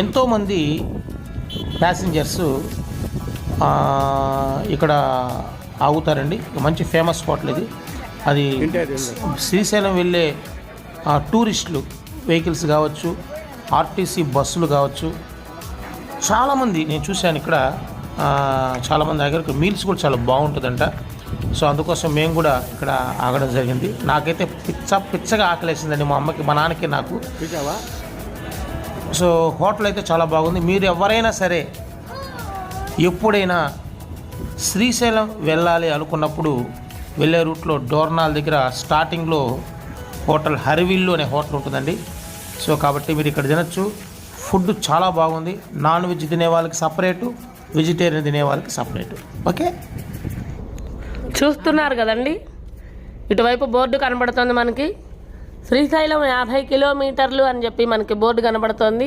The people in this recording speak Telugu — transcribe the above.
ఎంతోమంది ప్యాసింజర్స్ ఇక్కడ ఆగుతారండి. మంచి ఫేమస్ హోటల్ ఇది. అది శ్రీశైలం వెళ్ళే టూరిస్టులు వెహికల్స్ కావచ్చు, ఆర్టీసీ బస్సులు కావచ్చు, చాలామంది నేను చూశాను ఇక్కడ. చాలామంది దగ్గర మీల్స్ కూడా చాలా బాగుంటుందంట. సో అందుకోసం మేము కూడా ఇక్కడ ఆగడం జరిగింది. నాకైతే పిచ్చగా ఆకలేసిందండి, మా అమ్మకి, మా నాన్నకి, నాకు. సో హోటల్ అయితే చాలా బాగుంది. మీరు ఎవరైనా సరే ఎప్పుడైనా శ్రీశైలం వెళ్ళాలి అనుకున్నప్పుడు వెళ్ళే రూట్లో డోర్నాల్ దగ్గర స్టార్టింగ్లో హోటల్ హరివిల్లు అనే హోటల్ ఉంటుందండి. సో కాబట్టి మీరు ఇక్కడ తినచ్చు. ఫుడ్ చాలా బాగుంది. నాన్ వెజ్ తినే వాళ్ళకి సపరేటు, వెజిటేరియన్ తినే వాళ్ళకి సపరేటు. ఓకే, చూస్తున్నారు కదండి, ఇటువైపు బోర్డు కనబడుతుంది మనకి. శ్రీశైలం 50 కిలోమీటర్లు అని చెప్పి మనకి బోర్డు కనబడుతోంది.